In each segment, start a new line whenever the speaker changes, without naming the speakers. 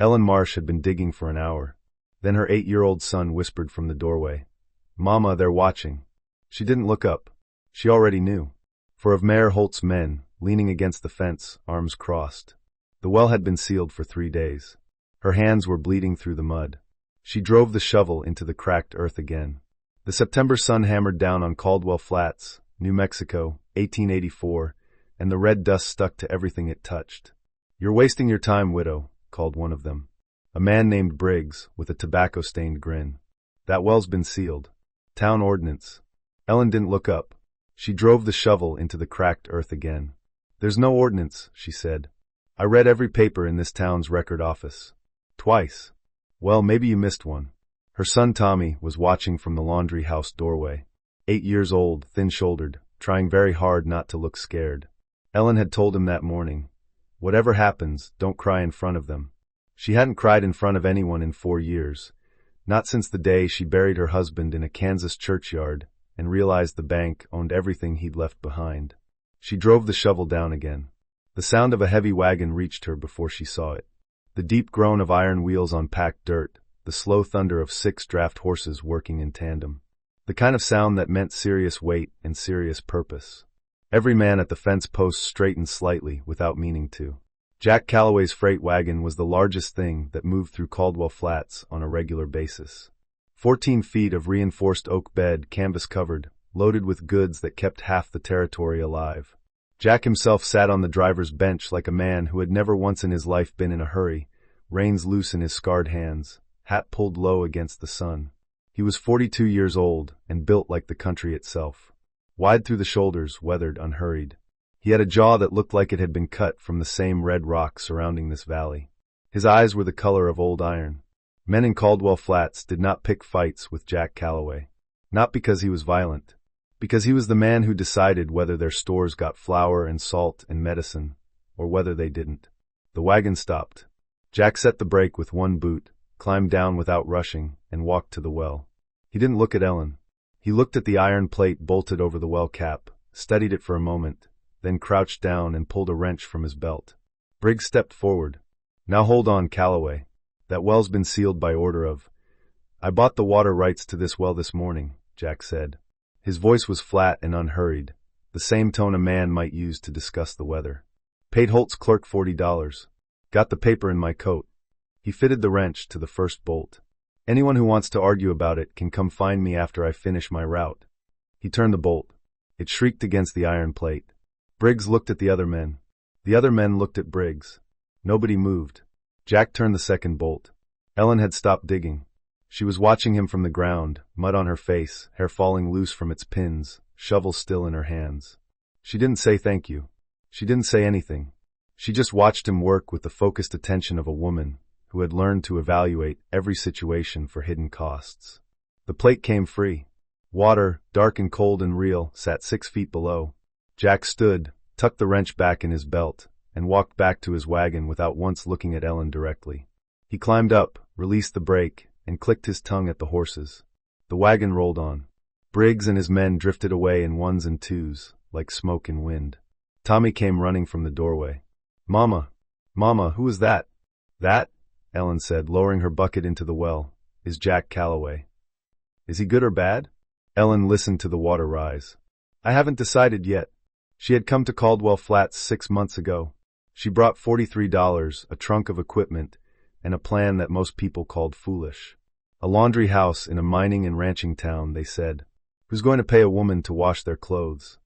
Ellen Marsh had been digging for an hour. Then her 8-year-old son whispered from the doorway, "Mama, they're watching." She didn't look up. She already knew. For of Mayor Holt's men, leaning against the fence, arms crossed. The well had been sealed for 3 days. Her hands were bleeding through the mud. She drove the shovel into the cracked earth again. The September sun hammered down on Caldwell Flats, New Mexico, 1884, and the red dust stuck to everything it touched. "You're wasting your time, widow," called one of them. A man named Briggs, with a tobacco-stained grin. "That well's been sealed. Town ordinance." Ellen didn't look up. She drove the shovel into the cracked earth again. "There's no ordinance," she said. "I read every paper in this town's record office. Twice. Well, maybe you missed one." Her son Tommy was watching from the laundry house doorway. 8 years old, thin-shouldered, trying very hard not to look scared. Ellen had told him that morning, "Whatever happens, don't cry in front of them." She hadn't cried in front of anyone in 4 years, not since the day she buried her husband in a Kansas churchyard and realized the bank owned everything he'd left behind. She drove the shovel down again. The sound of a heavy wagon reached her before she saw it. The deep groan of iron wheels on packed dirt, the slow thunder of 6 draft horses working in tandem. The kind of sound that meant serious weight and serious purpose. Every man at the fence post straightened slightly without meaning to. Jack Calloway's freight wagon was the largest thing that moved through Caldwell Flats on a regular basis. 14 feet of reinforced oak bed, canvas-covered, loaded with goods that kept half the territory alive. Jack himself sat on the driver's bench like a man who had never once in his life been in a hurry, reins loose in his scarred hands, hat pulled low against the sun. He was 42 years old and built like the country itself. Wide through the shoulders, weathered, unhurried. He had a jaw that looked like it had been cut from the same red rock surrounding this valley. His eyes were the color of old iron. Men in Caldwell Flats did not pick fights with Jack Calloway. Not because he was violent. Because he was the man who decided whether their stores got flour and salt and medicine, or whether they didn't. The wagon stopped. Jack set the brake with one boot, climbed down without rushing, and walked to the well. He didn't look at Ellen. He looked at the iron plate bolted over the well cap, studied it for a moment, then crouched down and pulled a wrench from his belt. Briggs stepped forward. "Now hold on, Calloway. That well's been sealed by order of—" "I bought the water rights to this well this morning," Jack said. His voice was flat and unhurried, the same tone a man might use to discuss the weather. "Paid Holt's clerk $40. Got the paper in my coat." He fitted the wrench to the first bolt. "Anyone who wants to argue about it can come find me after I finish my route." He turned the bolt. It shrieked against the iron plate. Briggs looked at the other men. The other men looked at Briggs. Nobody moved. Jack turned the second bolt. Ellen had stopped digging. She was watching him from the ground, mud on her face, hair falling loose from its pins, shovel still in her hands. She didn't say thank you. She didn't say anything. She just watched him work with the focused attention of a woman who had learned to evaluate every situation for hidden costs. The plate came free. Water, dark and cold and real, sat 6 feet below. Jack stood, tucked the wrench back in his belt, and walked back to his wagon without once looking at Ellen directly. He climbed up, released the brake, and clicked his tongue at the horses. The wagon rolled on. Briggs and his men drifted away in ones and twos, like smoke and wind. Tommy came running from the doorway. Mama, who is that?" "That," Ellen said, lowering her bucket into the well, "is Jack Calloway." "Is he good or bad?" Ellen listened to the water rise. "I haven't decided yet." She had come to Caldwell Flats 6 months ago. She brought $43, a trunk of equipment, and a plan that most people called foolish. A laundry house in a mining and ranching town, they said. Who's going to pay a woman to wash their clothes?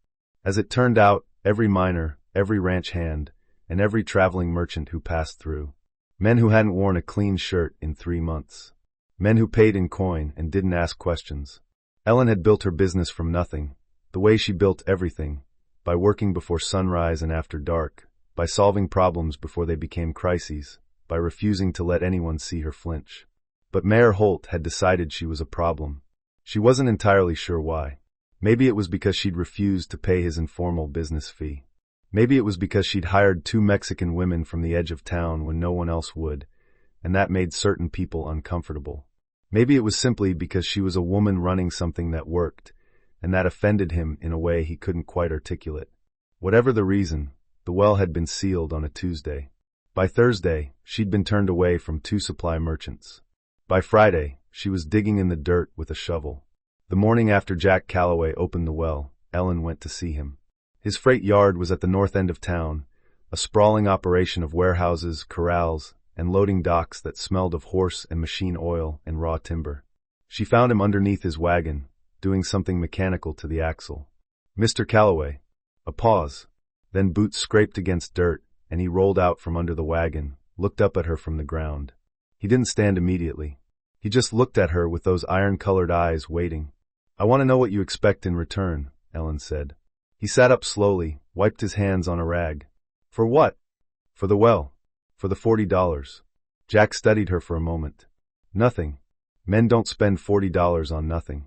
As it turned out, every miner, every ranch hand, and every traveling merchant who passed through. Men who hadn't worn a clean shirt in 3 months. Men who paid in coin and didn't ask questions. Ellen had built her business from nothing, the way she built everything, by working before sunrise and after dark, by solving problems before they became crises, by refusing to let anyone see her flinch. But Mayor Holt had decided she was a problem. She wasn't entirely sure why. Maybe it was because she'd refused to pay his informal business fee. Maybe it was because she'd hired 2 Mexican women from the edge of town when no one else would, and that made certain people uncomfortable. Maybe it was simply because she was a woman running something that worked, and that offended him in a way he couldn't quite articulate. Whatever the reason, the well had been sealed on a Tuesday. By Thursday, she'd been turned away from 2 supply merchants. By Friday, she was digging in the dirt with a shovel. The morning after Jack Calloway opened the well, Ellen went to see him. His freight yard was at the north end of town, a sprawling operation of warehouses, corrals, and loading docks that smelled of horse and machine oil and raw timber. She found him underneath his wagon, doing something mechanical to the axle. "Mr. Calloway." A pause. Then boots scraped against dirt, and he rolled out from under the wagon, looked up at her from the ground. He didn't stand immediately. He just looked at her with those iron-colored eyes, waiting. "I want to know what you expect in return," Ellen said. He sat up slowly, wiped his hands on a rag. "For what?" "For the well. For the $40. Jack studied her for a moment. "Nothing. Men don't spend $40 on nothing."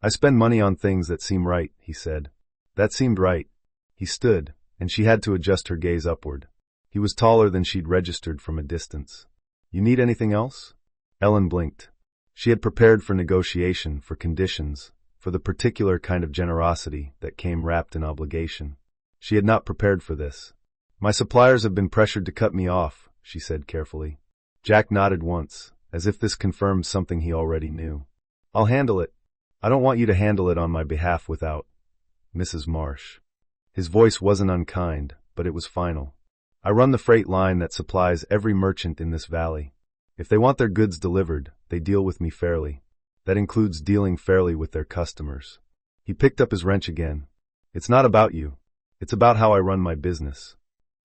"I spend money on things that seem right," he said. That seemed right. He stood, and she had to adjust her gaze upward. He was taller than she'd registered from a distance. "You need anything else?" Ellen blinked. She had prepared for negotiation, for conditions, for the particular kind of generosity that came wrapped in obligation. She had not prepared for this. "My suppliers have been pressured to cut me off," she said carefully. Jack nodded once, as if this confirmed something he already knew. "I'll handle it. I don't want you to handle it on my behalf without Mrs. Marsh." His voice wasn't unkind, but it was final. "I run the freight line that supplies every merchant in this valley. If they want their goods delivered, they deal with me fairly. That includes dealing fairly with their customers." He picked up his wrench again. "It's not about you. It's about how I run my business."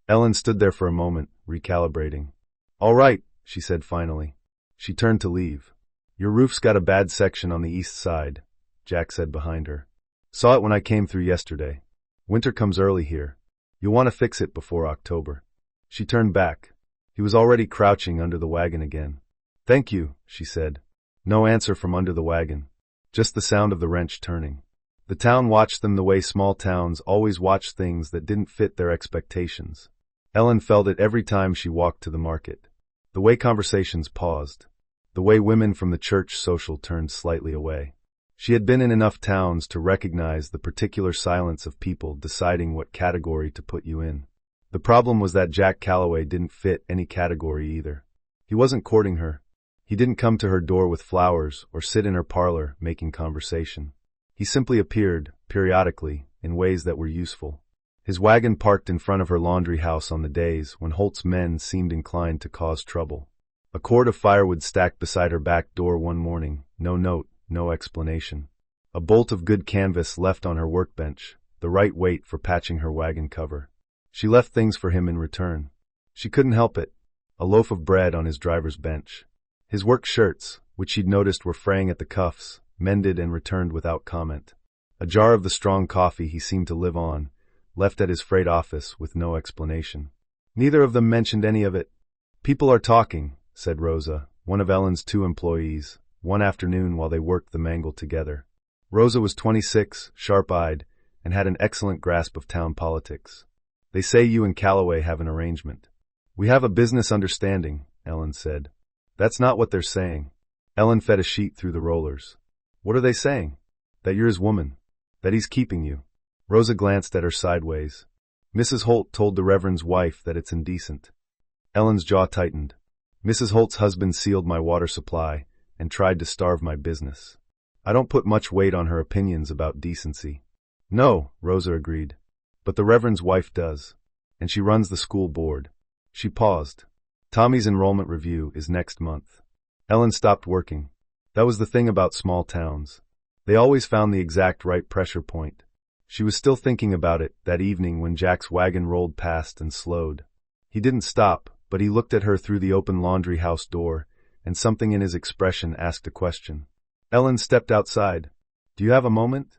Ellen stood there for a moment, recalibrating. "All right," she said finally. She turned to leave. "Your roof's got a bad section on the east side," Jack said behind her. "Saw it when I came through yesterday. Winter comes early here. You'll want to fix it before October." She turned back. He was already crouching under the wagon again. "Thank you," she said. No answer from under the wagon. Just the sound of the wrench turning. The town watched them the way small towns always watch things that didn't fit their expectations. Ellen felt it every time she walked to the market. The way conversations paused. The way women from the church social turned slightly away. She had been in enough towns to recognize the particular silence of people deciding what category to put you in. The problem was that Jack Calloway didn't fit any category either. He wasn't courting her. He didn't come to her door with flowers or sit in her parlor making conversation. He simply appeared, periodically, in ways that were useful. His wagon parked in front of her laundry house on the days when Holt's men seemed inclined to cause trouble. A cord of firewood stacked beside her back door one morning, no note, no explanation. A bolt of good canvas left on her workbench, the right weight for patching her wagon cover. She left things for him in return. She couldn't help it. A loaf of bread on his driver's bench. His work shirts, which she'd noticed were fraying at the cuffs, mended and returned without comment. A jar of the strong coffee he seemed to live on, left at his freight office with no explanation. Neither of them mentioned any of it. "People are talking," said Rosa, one of Ellen's 2 employees, one afternoon while they worked the mangle together. Rosa was 26, sharp-eyed, and had an excellent grasp of town politics. "They say you and Calloway have an arrangement." "We have a business understanding," Ellen said. "That's not what they're saying." Ellen fed a sheet through the rollers. "What are they saying?" "That you're his woman. That he's keeping you." Rosa glanced at her sideways. "Mrs. Holt told the Reverend's wife that it's indecent." Ellen's jaw tightened. "Mrs. Holt's husband sealed my water supply and tried to starve my business. I don't put much weight on her opinions about decency." "No," Rosa agreed. "But the Reverend's wife does. And she runs the school board." She paused. "Tommy's enrollment review is next month." Ellen stopped working. That was the thing about small towns. They always found the exact right pressure point. She was still thinking about it that evening when Jack's wagon rolled past and slowed. He didn't stop, but he looked at her through the open laundry house door, and something in his expression asked a question. Ellen stepped outside. "Do you have a moment?"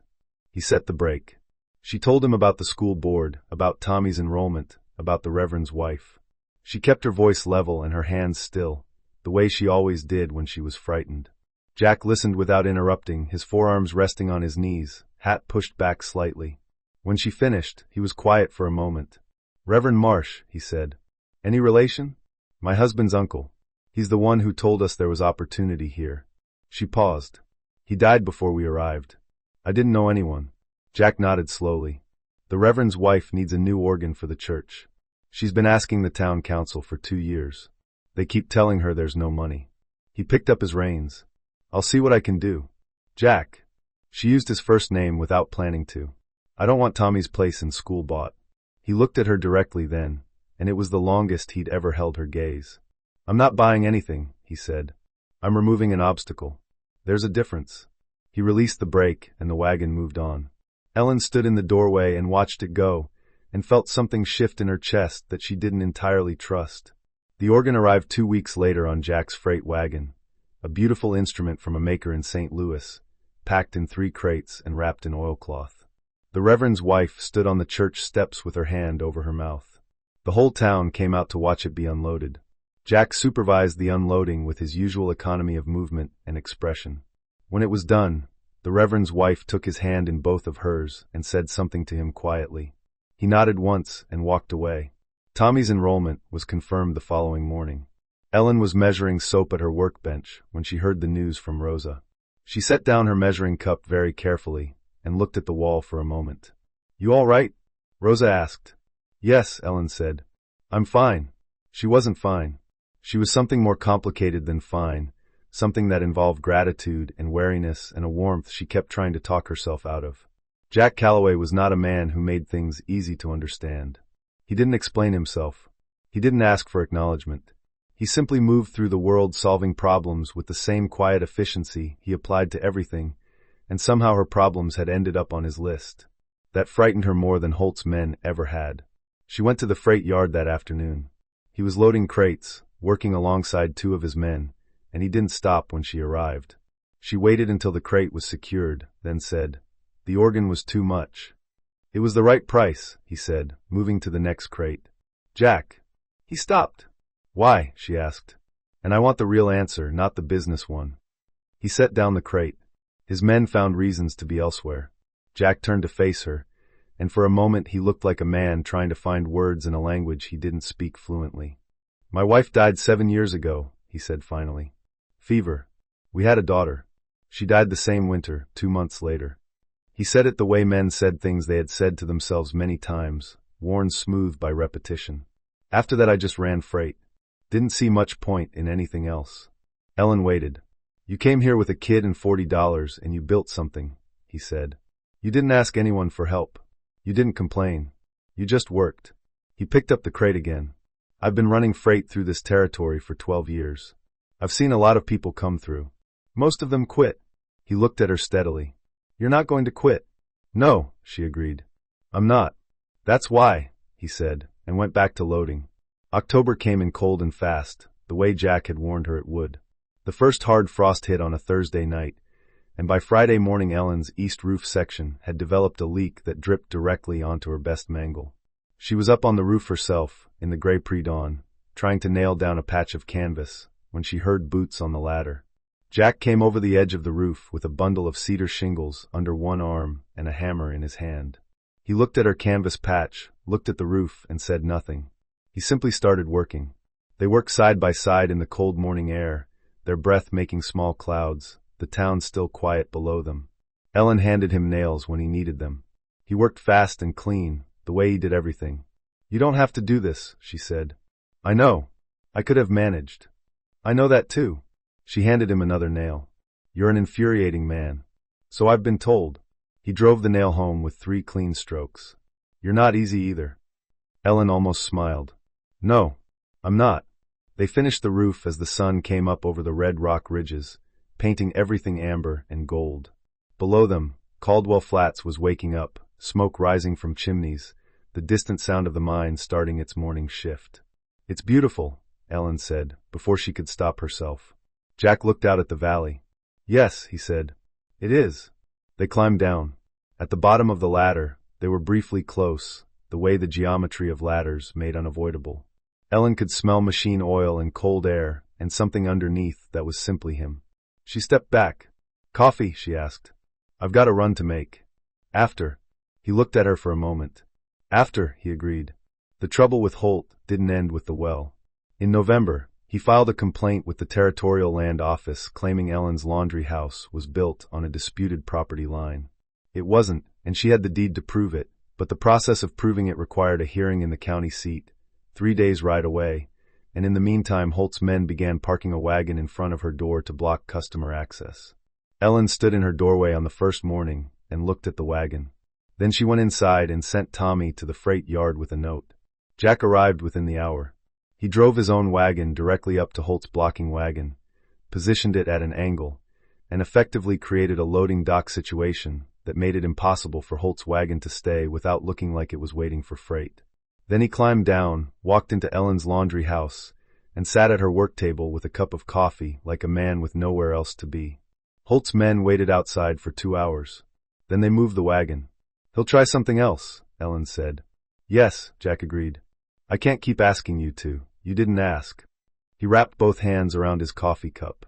He set the brake. She told him about the school board, about Tommy's enrollment, about the Reverend's wife. She kept her voice level and her hands still, the way she always did when she was frightened. Jack listened without interrupting, his forearms resting on his knees, hat pushed back slightly. When she finished, he was quiet for a moment. "Reverend Marsh," he said. "Any relation?" "My husband's uncle. He's the one who told us there was opportunity here." She paused. "He died before we arrived. I didn't know anyone." Jack nodded slowly. "The Reverend's wife needs a new organ for the church." She's been asking the town council for 2 years. They keep telling her there's no money. He picked up his reins. I'll see what I can do. Jack. She used his first name without planning to. I don't want Tommy's place in school bought. He looked at her directly then, and it was the longest he'd ever held her gaze. I'm not buying anything, he said. I'm removing an obstacle. There's a difference. He released the brake, and the wagon moved on. Ellen stood in the doorway and watched it go, and felt something shift in her chest that she didn't entirely trust. The organ arrived 2 weeks later on Jack's freight wagon, a beautiful instrument from a maker in St. Louis, packed in 3 crates and wrapped in oilcloth. The Reverend's wife stood on the church steps with her hand over her mouth. The whole town came out to watch it be unloaded. Jack supervised the unloading with his usual economy of movement and expression. When it was done, the Reverend's wife took his hand in both of hers and said something to him quietly. He nodded once and walked away. Tommy's enrollment was confirmed the following morning. Ellen was measuring soap at her workbench when she heard the news from Rosa. She set down her measuring cup very carefully and looked at the wall for a moment. You all right? Rosa asked. Yes, Ellen said. I'm fine. She wasn't fine. She was something more complicated than fine, something that involved gratitude and wariness and a warmth she kept trying to talk herself out of. Jack Calloway was not a man who made things easy to understand. He didn't explain himself. He didn't ask for acknowledgement. He simply moved through the world solving problems with the same quiet efficiency he applied to everything, and somehow her problems had ended up on his list. That frightened her more than Holt's men ever had. She went to the freight yard that afternoon. He was loading crates, working alongside 2 of his men, and he didn't stop when she arrived. She waited until the crate was secured, then said, The organ was too much. It was the right price, he said, moving to the next crate. Jack. He stopped. Why? She asked. And I want the real answer, not the business one. He set down the crate. His men found reasons to be elsewhere. Jack turned to face her, and for a moment he looked like a man trying to find words in a language he didn't speak fluently. My wife died 7 years ago, he said finally. Fever. We had a daughter. She died the same winter, 2 months later. He said it the way men said things they had said to themselves many times, worn smooth by repetition. After that I just ran freight. Didn't see much point in anything else. Ellen waited. You came here with a kid and $40 and you built something, he said. You didn't ask anyone for help. You didn't complain. You just worked. He picked up the crate again. I've been running freight through this territory for 12 years. I've seen a lot of people come through. Most of them quit. He looked at her steadily. You're not going to quit. No, she agreed. I'm not. That's why, he said, and went back to loading. October came in cold and fast, the way Jack had warned her it would. The first hard frost hit on a Thursday night, and by Friday morning Ellen's east roof section had developed a leak that dripped directly onto her best mangle. She was up on the roof herself, in the gray pre-dawn, trying to nail down a patch of canvas, when she heard boots on the ladder. Jack came over the edge of the roof with a bundle of cedar shingles under one arm and a hammer in his hand. He looked at her canvas patch, looked at the roof, and said nothing. He simply started working. They worked side by side in the cold morning air, their breath making small clouds, the town still quiet below them. Ellen handed him nails when he needed them. He worked fast and clean, the way he did everything. You don't have to do this, she said. I know. I could have managed. I know that too. She handed him another nail. You're an infuriating man. So I've been told. He drove the nail home with 3 clean strokes. You're not easy either. Ellen almost smiled. No, I'm not. They finished the roof as the sun came up over the red rock ridges, painting everything amber and gold. Below them, Caldwell Flats was waking up, smoke rising from chimneys, the distant sound of the mine starting its morning shift. It's beautiful, Ellen said, before she could stop herself. Jack looked out at the valley. Yes, he said. It is. They climbed down. At the bottom of the ladder, they were briefly close, the way the geometry of ladders made unavoidable. Ellen could smell machine oil and cold air, and something underneath that was simply him. She stepped back. Coffee, she asked. I've got a run to make. After. He looked at her for a moment. After, he agreed. The trouble with Holt didn't end with the well. In November, he filed a complaint with the Territorial Land Office claiming Ellen's laundry house was built on a disputed property line. It wasn't, and she had the deed to prove it, but the process of proving it required a hearing in the county seat, 3 days' ride away, and in the meantime Holt's men began parking a wagon in front of her door to block customer access. Ellen stood in her doorway on the first morning and looked at the wagon. Then she went inside and sent Tommy to the freight yard with a note. Jack arrived within the hour. He drove his own wagon directly up to Holt's blocking wagon, positioned it at an angle, and effectively created a loading dock situation that made it impossible for Holt's wagon to stay without looking like it was waiting for freight. Then he climbed down, walked into Ellen's laundry house, and sat at her work table with a cup of coffee like a man with nowhere else to be. Holt's men waited outside for 2 hours. Then they moved the wagon. "He'll try something else," Ellen said. "Yes," Jack agreed. "I can't keep asking you to. You didn't ask." He wrapped both hands around his coffee cup.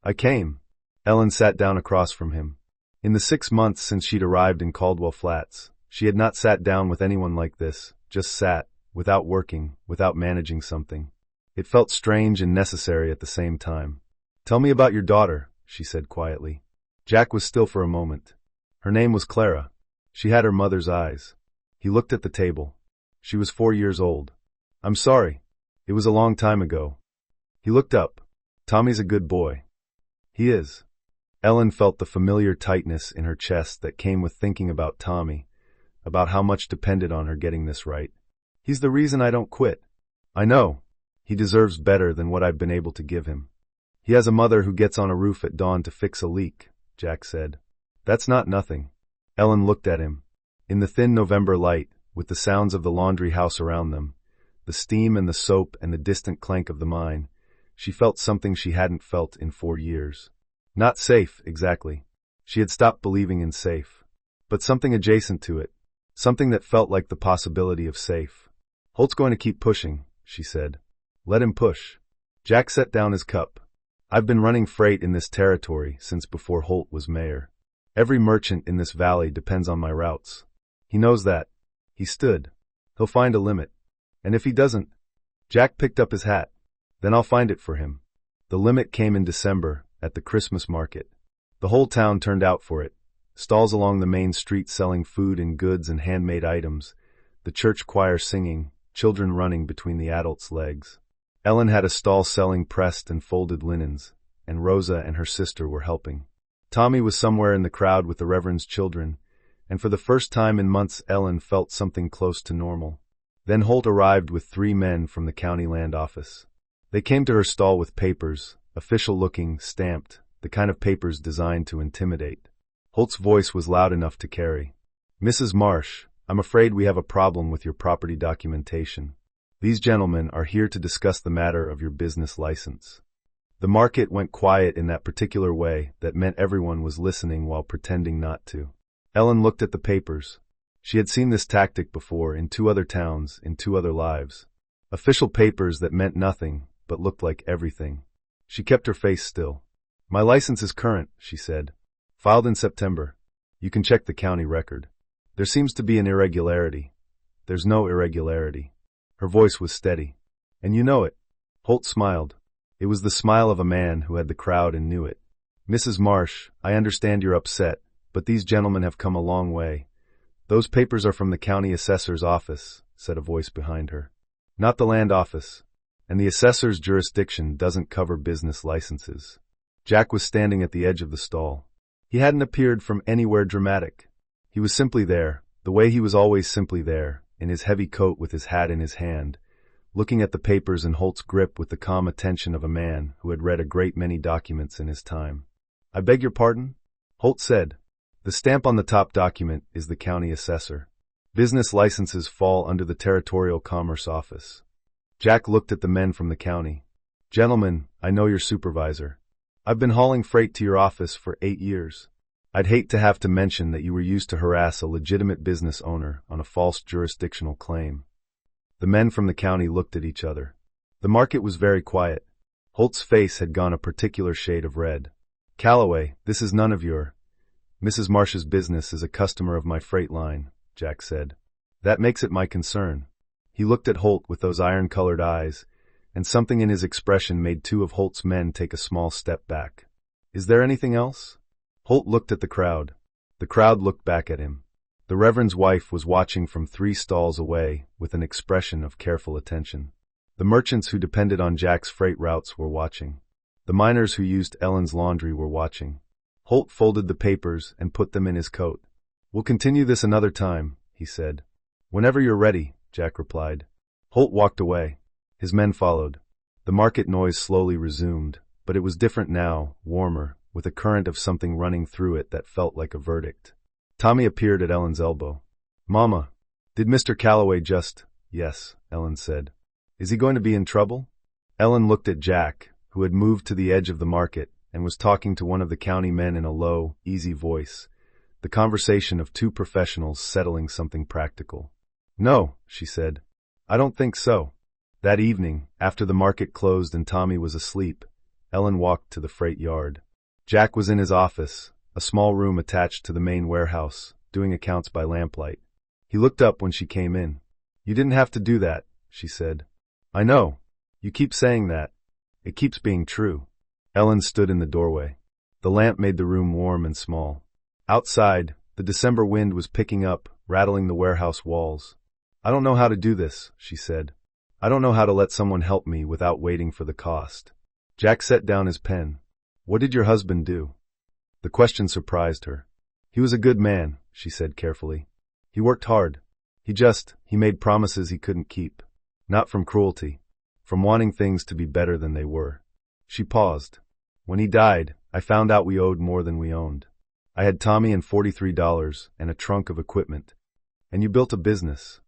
"I came." Ellen sat down across from him. In the 6 months since she'd arrived in Caldwell Flats, she had not sat down with anyone like this, just sat, without working, without managing something. It felt strange and necessary at the same time. "Tell me about your daughter," she said quietly. Jack was still for a moment. Her name was Clara. She had her mother's eyes. He looked at the table. She was 4 years old. "I'm sorry. It was a long time ago." He looked up. "Tommy's a good boy." "He is." Ellen felt the familiar tightness in her chest that came with thinking about Tommy, about how much depended on her getting this right. "He's the reason I don't quit." "I know. He deserves better than what I've been able to give him." "He has a mother who gets on a roof at dawn to fix a leak," Jack said. "That's not nothing." Ellen looked at him. In the thin November light, with the sounds of the laundry house around them, the steam and the soap and the distant clank of the mine, she felt something she hadn't felt in 4 years. Not safe, exactly. She had stopped believing in safe. But something adjacent to it. Something that felt like the possibility of safe. "Holt's going to keep pushing," she said. "Let him push." Jack set down his cup. "I've been running freight in this territory since before Holt was mayor. Every merchant in this valley depends on my routes. He knows that." He stood. "He'll find a limit. And if he doesn't..." Jack picked up his hat. "Then I'll find it for him." The limit came in December, at the Christmas market. The whole town turned out for it. Stalls along the main street selling food and goods and handmade items, the church choir singing, children running between the adults' legs. Ellen had a stall selling pressed and folded linens, and Rosa and her sister were helping. Tommy was somewhere in the crowd with the Reverend's children, and for the first time in months Ellen felt something close to normal. Then Holt arrived with 3 men from the county land office. They came to her stall with papers, official-looking, stamped, the kind of papers designed to intimidate. Holt's voice was loud enough to carry. "Mrs. Marsh, I'm afraid we have a problem with your property documentation. These gentlemen are here to discuss the matter of your business license." The market went quiet in that particular way that meant everyone was listening while pretending not to. Ellen looked at the papers. She had seen this tactic before in 2 other towns, in 2 other lives. Official papers that meant nothing, but looked like everything. She kept her face still. "My license is current," she said. "Filed in September. You can check the county record. There seems to be an irregularity." "There's no irregularity." Her voice was steady. "And you know it." Holt smiled. It was the smile of a man who had the crowd and knew it. "Mrs. Marsh, I understand you're upset, but these gentlemen have come a long way." "Those papers are from the county assessor's office," said a voice behind her. "Not the land office. And the assessor's jurisdiction doesn't cover business licenses." Jack was standing at the edge of the stall. He hadn't appeared from anywhere dramatic. He was simply there, the way he was always simply there, in his heavy coat with his hat in his hand, looking at the papers in Holt's grip with the calm attention of a man who had read a great many documents in his time. "I beg your pardon?" Holt said. "The stamp on the top document is the county assessor. Business licenses fall under the Territorial Commerce Office." Jack looked at the men from the county. "Gentlemen, I know your supervisor. I've been hauling freight to your office for 8 years. I'd hate to have to mention that you were used to harass a legitimate business owner on a false jurisdictional claim." The men from the county looked at each other. The market was very quiet. Holt's face had gone a particular shade of red. "Calloway, this is none of your... Mrs. Marsh's business is a customer of my freight line," Jack said. "That makes it my concern." He looked at Holt with those iron-colored eyes, and something in his expression made 2 of Holt's men take a small step back. "Is there anything else?" Holt looked at the crowd. The crowd looked back at him. The Reverend's wife was watching from 3 stalls away with an expression of careful attention. The merchants who depended on Jack's freight routes were watching. The miners who used Ellen's laundry were watching. Holt folded the papers and put them in his coat. "We'll continue this another time," he said. "Whenever you're ready," Jack replied. Holt walked away. His men followed. The market noise slowly resumed, but it was different now, warmer, with a current of something running through it that felt like a verdict. Tommy appeared at Ellen's elbow. "Mama, did Mr. Calloway just—" "Yes," Ellen said. "Is he going to be in trouble?" Ellen looked at Jack, who had moved to the edge of the market and was talking to one of the county men in a low, easy voice, the conversation of 2 professionals settling something practical. "No," she said. "I don't think so." That evening, after the market closed and Tommy was asleep, Ellen walked to the freight yard. Jack was in his office, a small room attached to the main warehouse, doing accounts by lamplight. He looked up when she came in. "You didn't have to do that," she said. "I know. You keep saying that. It keeps being true." Ellen stood in the doorway. The lamp made the room warm and small. Outside, the December wind was picking up, rattling the warehouse walls. "I don't know how to do this," she said. "I don't know how to let someone help me without waiting for the cost." Jack set down his pen. "What did your husband do?" The question surprised her. "He was a good man," she said carefully. "He worked hard. He made promises he couldn't keep. Not from cruelty. From wanting things to be better than they were." She paused. "When he died, I found out we owed more than we owned. I had Tommy and $43 and a trunk of equipment. And you built a business."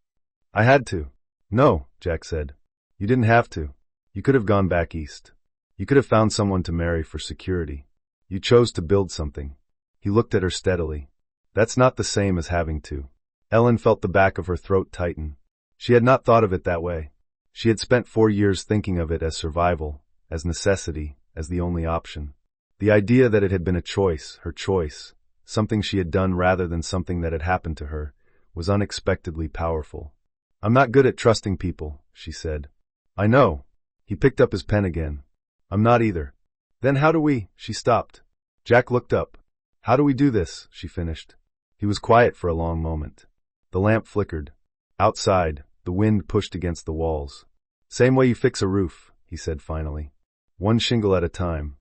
"I had to." "No," Jack said. "You didn't have to. You could have gone back east. You could have found someone to marry for security. You chose to build something." He looked at her steadily. "That's not the same as having to." Ellen felt the back of her throat tighten. She had not thought of it that way. She had spent 4 years thinking of it as survival, as necessity, as the only option. The idea that it had been a choice, her choice, something she had done rather than something that had happened to her, was unexpectedly powerful. "I'm not good at trusting people," she said. "I know." He picked up his pen again. "I'm not either." "Then how do we—" She stopped. Jack looked up. "How do we do this?" she finished. He was quiet for a long moment. The lamp flickered. Outside, the wind pushed against the walls. "Same way you fix a roof," he said finally. "One shingle at a time."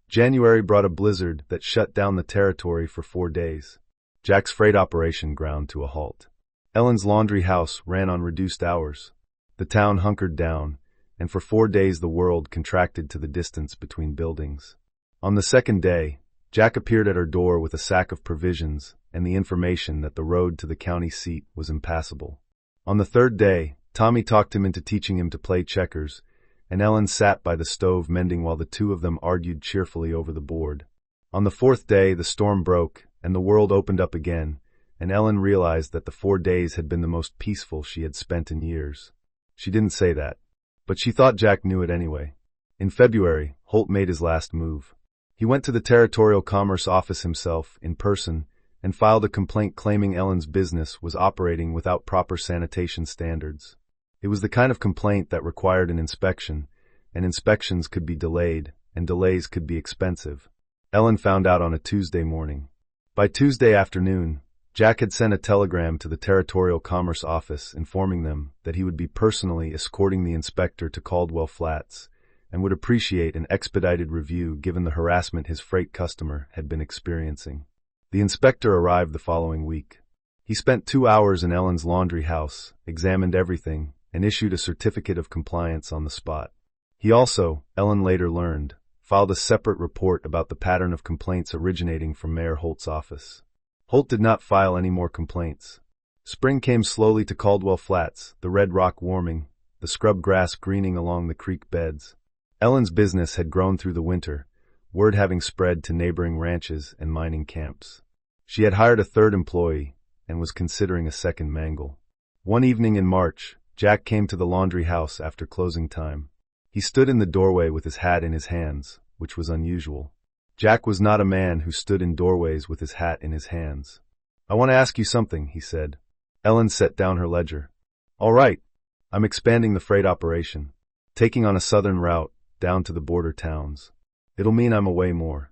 January brought a blizzard that shut down the territory for 4 days. Jack's freight operation ground to a halt. Ellen's laundry house ran on reduced hours. The town hunkered down, and for 4 days the world contracted to the distance between buildings. On the 2nd day, Jack appeared at her door with a sack of provisions and the information that the road to the county seat was impassable. On the 3rd day, Tommy talked him into teaching him to play checkers, and Ellen sat by the stove mending while the 2 of them argued cheerfully over the board. On the 4th day, the storm broke, and the world opened up again, and Ellen realized that the 4 days had been the most peaceful she had spent in years. She didn't say that, but she thought Jack knew it anyway. In February, Holt made his last move. He went to the Territorial Commerce Office himself, in person, and filed a complaint claiming Ellen's business was operating without proper sanitation standards. It was the kind of complaint that required an inspection, and inspections could be delayed, and delays could be expensive. Ellen found out on a Tuesday morning. By Tuesday afternoon, Jack had sent a telegram to the Territorial Commerce Office informing them that he would be personally escorting the inspector to Caldwell Flats and would appreciate an expedited review given the harassment his freight customer had been experiencing. The inspector arrived the following week. He spent 2 hours in Ellen's laundry house, examined everything, and issued a certificate of compliance on the spot. He also, Ellen later learned, filed a separate report about the pattern of complaints originating from Mayor Holt's office. Holt did not file any more complaints. Spring came slowly to Caldwell Flats, the red rock warming, the scrub grass greening along the creek beds. Ellen's business had grown through the winter, word having spread to neighboring ranches and mining camps. She had hired a 3rd employee and was considering a 2nd mangle. One evening in March, Jack came to the laundry house after closing time. He stood in the doorway with his hat in his hands, which was unusual. Jack was not a man who stood in doorways with his hat in his hands. "I want to ask you something," he said. Ellen set down her ledger. "All right. I'm expanding the freight operation, taking on a southern route down to the border towns. It'll mean I'm away more."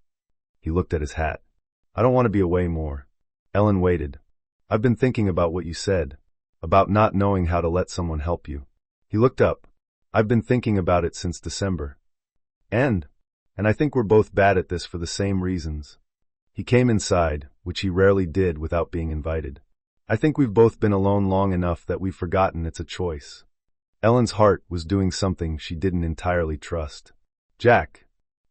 He looked at his hat. "I don't want to be away more." Ellen waited. I've been thinking about what you said, about not knowing how to let someone help you. He looked up. I've been thinking about it since December. And I think we're both bad at this for the same reasons. He came inside, which he rarely did without being invited. I think we've both been alone long enough that we've forgotten it's a choice. Ellen's heart was doing something she didn't entirely trust. Jack,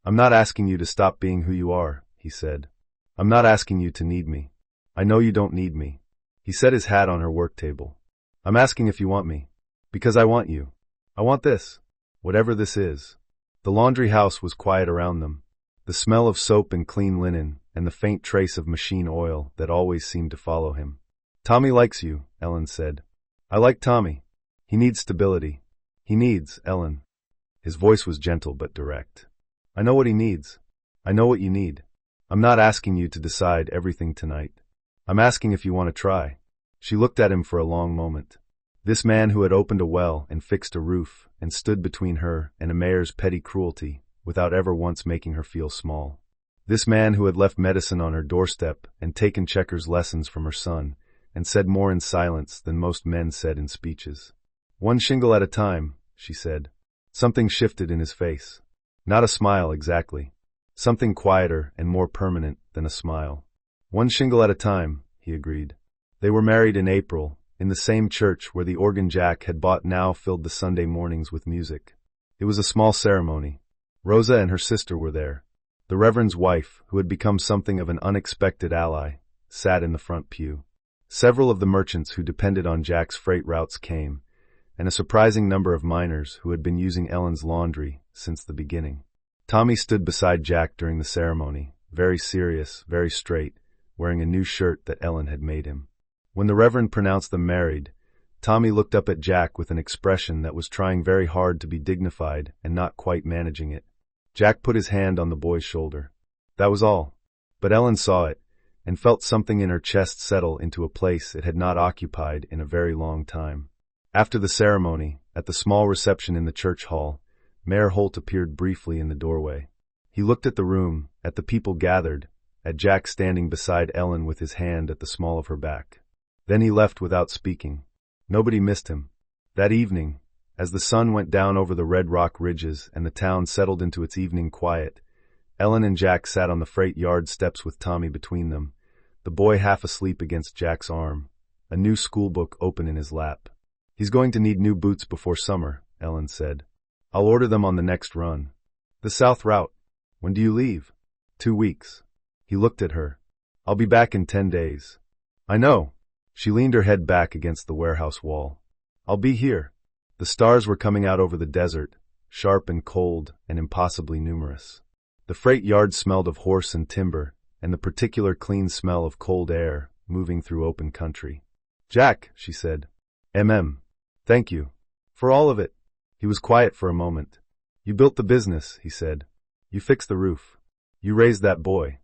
I'm not asking you to stop being who you are, he said. I'm not asking you to need me. I know you don't need me. He set his hat on her work table. I'm asking if you want me. Because I want you. I want this. Whatever this is. The laundry house was quiet around them. The smell of soap and clean linen, and the faint trace of machine oil that always seemed to follow him. Tommy likes you, Ellen said. I like Tommy. He needs stability. He needs, Ellen. His voice was gentle but direct. I know what he needs. I know what you need. I'm not asking you to decide everything tonight. I'm asking if you want to try. She looked at him for a long moment. This man who had opened a well and fixed a roof and stood between her and a mayor's petty cruelty without ever once making her feel small. This man who had left medicine on her doorstep and taken checkers lessons from her son and said more in silence than most men said in speeches. One shingle at a time, she said. Something shifted in his face. Not a smile exactly. Something quieter and more permanent than a smile. One shingle at a time, he agreed. They were married in April, in the same church where the organ Jack had bought now filled the Sunday mornings with music. It was a small ceremony. Rosa and her sister were there. The Reverend's wife, who had become something of an unexpected ally, sat in the front pew. Several of the merchants who depended on Jack's freight routes came, and a surprising number of miners who had been using Ellen's laundry since the beginning. Tommy stood beside Jack during the ceremony, very serious, very straight, wearing a new shirt that Ellen had made him. When the Reverend pronounced them married, Tommy looked up at Jack with an expression that was trying very hard to be dignified and not quite managing it. Jack put his hand on the boy's shoulder. That was all. But Ellen saw it, and felt something in her chest settle into a place it had not occupied in a very long time. After the ceremony, at the small reception in the church hall, Mayor Holt appeared briefly in the doorway. He looked at the room, at the people gathered, at Jack standing beside Ellen with his hand at the small of her back. Then he left without speaking. Nobody missed him. That evening, as the sun went down over the red rock ridges and the town settled into its evening quiet, Ellen and Jack sat on the freight yard steps with Tommy between them, the boy half asleep against Jack's arm, a new schoolbook open in his lap. He's going to need new boots before summer, Ellen said. I'll order them on the next run. The south route. When do you leave? 2 weeks. He looked at her. I'll be back in 10 days. I know. She leaned her head back against the warehouse wall. I'll be here. The stars were coming out over the desert, sharp and cold and impossibly numerous. The freight yard smelled of horse and timber, and the particular clean smell of cold air moving through open country. Jack, she said. Thank you. For all of it. He was quiet for a moment. You built the business, he said. You fixed the roof. You raised that boy.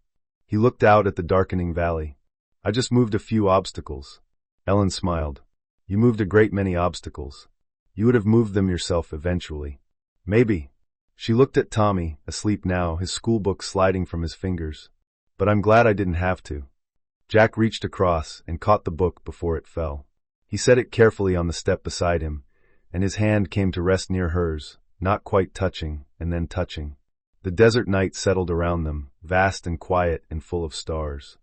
He looked out at the darkening valley. I just moved a few obstacles. Ellen smiled. You moved a great many obstacles. You would have moved them yourself eventually. Maybe. She looked at Tommy, asleep now, his schoolbook sliding from his fingers. But I'm glad I didn't have to. Jack reached across and caught the book before it fell. He set it carefully on the step beside him, and his hand came to rest near hers, not quite touching, and then touching. The desert night settled around them, vast and quiet and full of stars.